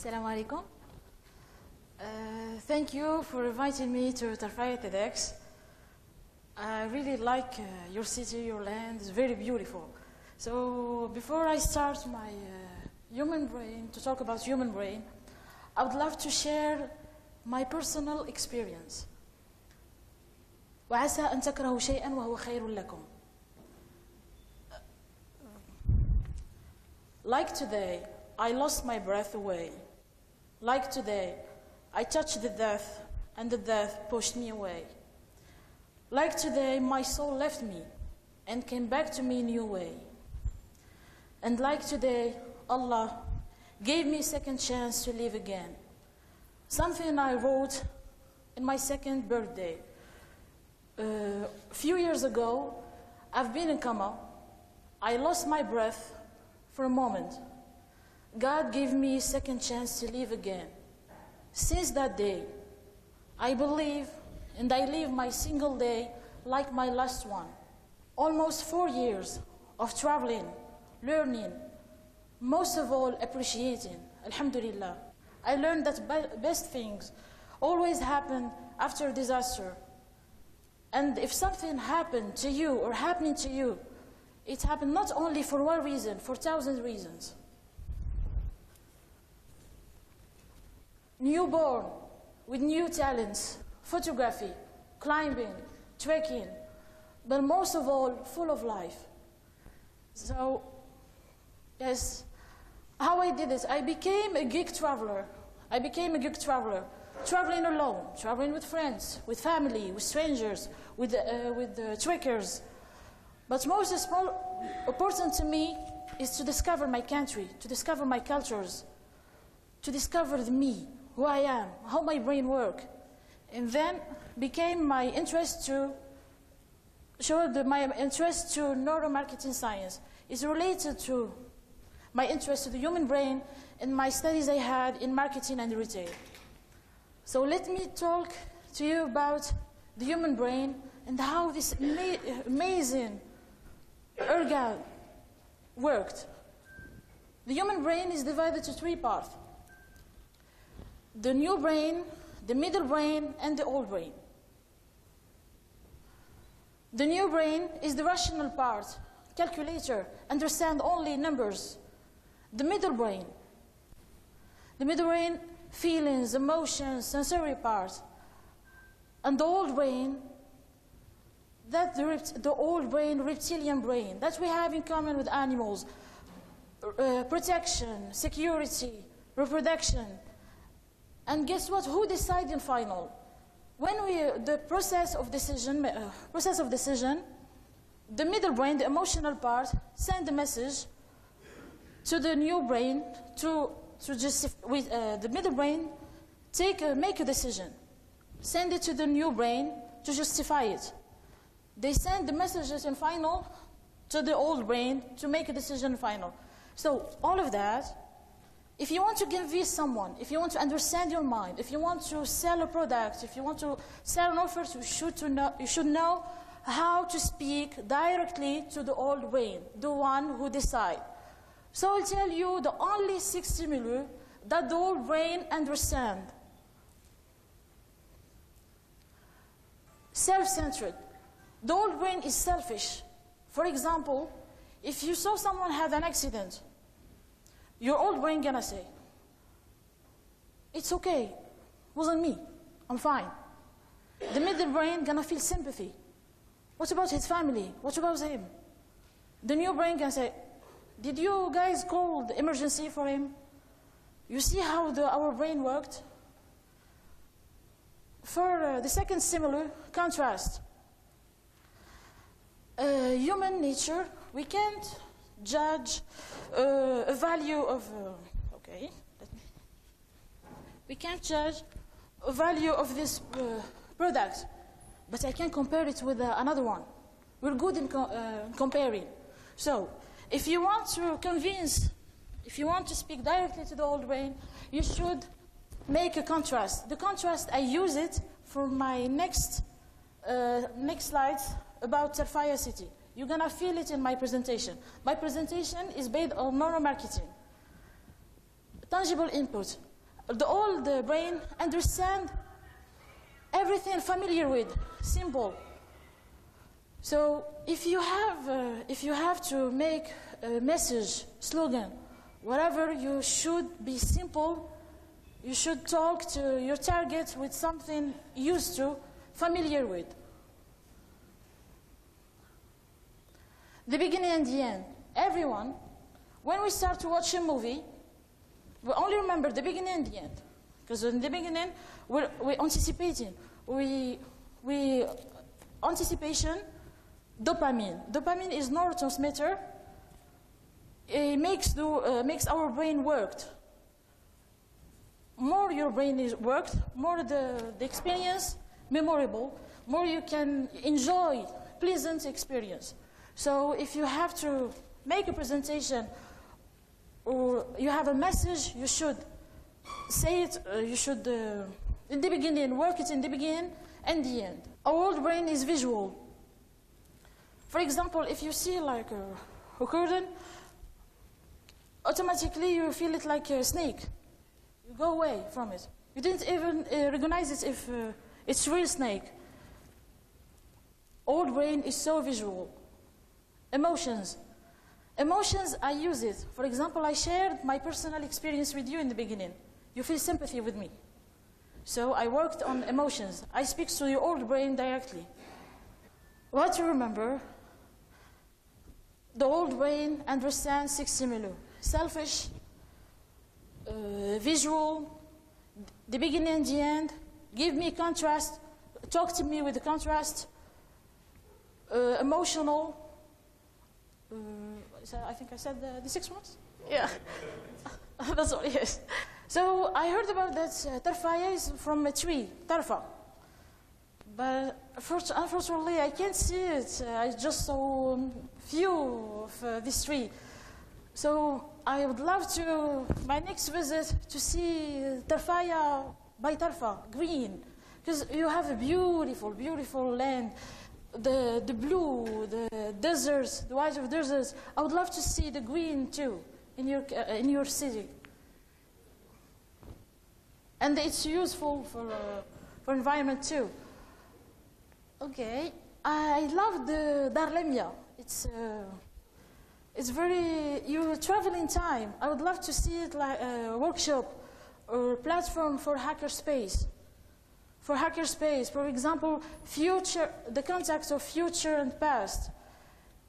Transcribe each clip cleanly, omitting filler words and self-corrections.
Assalamu alaikum. Thank you for inviting me to Tarfaya TEDx. I really like your city, your land. It's very beautiful. So before I start my human brain, to talk about human brain, I would love to share my personal experience. وعسى أن تكرهوا شيئا وهو خير لكم. Like today, I lost my breath away. Like today, I touched the death, and the death pushed me away. Like today, my soul left me and came back to me in a new way. And like today, Allah gave me a second chance to live again. Something I wrote in my second birthday. A few years ago, I've been in coma. I lost my breath for a moment. God gave me a second chance to live again. Since that day, I believe and I live my single day like my last one. Almost 4 years of traveling, learning, most of all appreciating, alhamdulillah. I learned that best things always happen after a disaster. And if something happened to you or happening to you, it happened not only for one reason, for 1,000 reasons. Newborn, with new talents, photography, climbing, trekking, but most of all, full of life. So, yes, how I did it, I became a geek traveler. Traveling alone, traveling with friends, with family, with strangers, with trekkers. But most important to me is to discover my country, to discover my cultures, to discover me, who I am, how my brain works. And then became my interest to Neuro-Marketing science. It's related to my interest to the human brain and my studies I had in marketing and retail. So let me talk to you about the human brain and how this amazing organ worked. The human brain is divided to 3 parts. The new brain, the middle brain, and the old brain. The new brain is the rational part, calculator, understand only numbers. The middle brain, feelings, emotions, sensory part. And the old brain, the old brain, reptilian brain, that we have in common with animals. Protection, security, reproduction. And guess what? Who decides in final? When the process of decision, the middle brain, the emotional part, send a message to the new brain the middle brain make a decision, send it to the new brain to justify it. They send the messages in final to the old brain to make a decision final. So all of that, if you want to convince someone, if you want to understand your mind, if you want to sell a product, if you want to sell an offer, you should know how to speak directly to the old brain, the one who decides. So I'll tell you the only 6 stimuli that the old brain understands. Self-centered. The old brain is selfish. For example, if you saw someone have an accident, your old brain gonna say, it's okay, wasn't me, I'm fine. The middle brain gonna feel sympathy. What about his family? What about him? The new brain can say, did you guys call the emergency for him? You see how our brain worked? For the second stimuli, contrast. Human nature, we can't judge a value of, we can't judge a value of this product, but I can compare it with another one. We're good in comparing. So, if you want to convince, if you want to speak directly to the old brain, you should make a contrast. The contrast, I use it for my next slides about Tarfaya city. You're going to feel it in my presentation. My presentation is based on Neuro-Marketing. Tangible input. The old brain understand everything familiar with, simple. So if you have to make a message, slogan, whatever, you should be simple. You should talk to your target with something used to, familiar with. The beginning and the end. Everyone, when we start to watch a movie, we only remember the beginning and the end. Because in the beginning, we're anticipating. We anticipation, dopamine. Dopamine is neurotransmitter. It makes our brain work. More your brain is worked, more the experience memorable, more you can enjoy pleasant experience. So if you have to make a presentation or you have a message, you should say it, you should, in the beginning, work it in the beginning and the end. Our old brain is visual. For example, if you see like a curtain, automatically you feel it like a snake. You go away from it. You didn't even recognize it if it's real snake. Old brain is so visual. Emotions. Emotions, I use it. For example, I shared my personal experience with you in the beginning. You feel sympathy with me. So I worked on emotions. I speak to your old brain directly. What to remember? The old brain understands 6 stimuli. Selfish, visual, the beginning and the end, give me contrast, talk to me with the contrast, emotional, I think I said the 6 ones? Yeah, that's all, yes. So I heard about that Tarfaya is from a tree, Tarfa. But unfortunately, I can't see it. I just saw few of this tree. So I would love to, my next visit, to see Tarfaya by Tarfa, green. Because you have a beautiful, beautiful land. The blue, the deserts, the white of deserts. I would love to see the green too in your city. And it's useful for environment too. Okay, I love the Darlemia. It's very, you travel in time. I would love to see it like a workshop or platform for hackerspace. For hackerspace, for example, the contacts of future and past.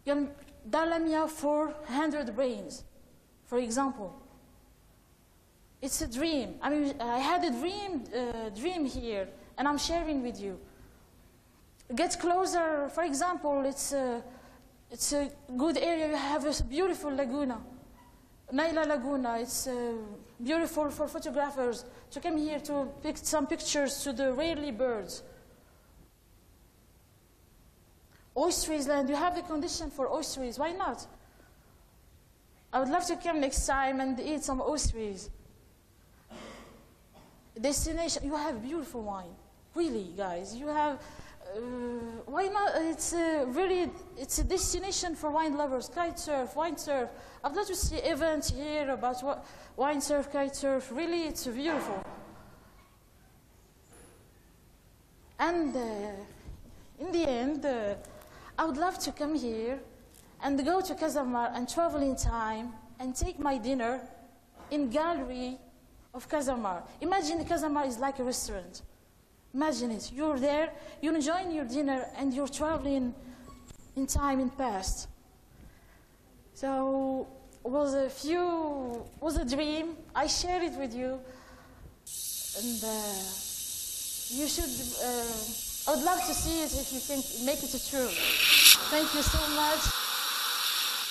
Darlemia for 100 brains, for example. It's a dream. I mean, I had a dream here, and I'm sharing with you. Get closer, for example, it's a good area. You have a beautiful laguna, Naila Laguna. It's beautiful for photographers to come here to pick some pictures to the rarely birds. Oysters land, you have the condition for oysters. Why not? I would love to come next time and eat some oysters. Destination, you have beautiful wine. Really, guys, you have. Why not? It's a destination for wine lovers. Kite surf, wine surf. I'd love to see events here about what wine surf, kite surf. Really, it's beautiful. And in the end, I would love to come here and go to Casamar and travel in time and take my dinner in gallery of Casamar. Imagine Casamar is like a restaurant. Imagine it. You're there, you're enjoying your dinner, and you're traveling in time in past. So it was a dream. I share it with you, and you should. I would love to see it if you can make it true. Thank you so much.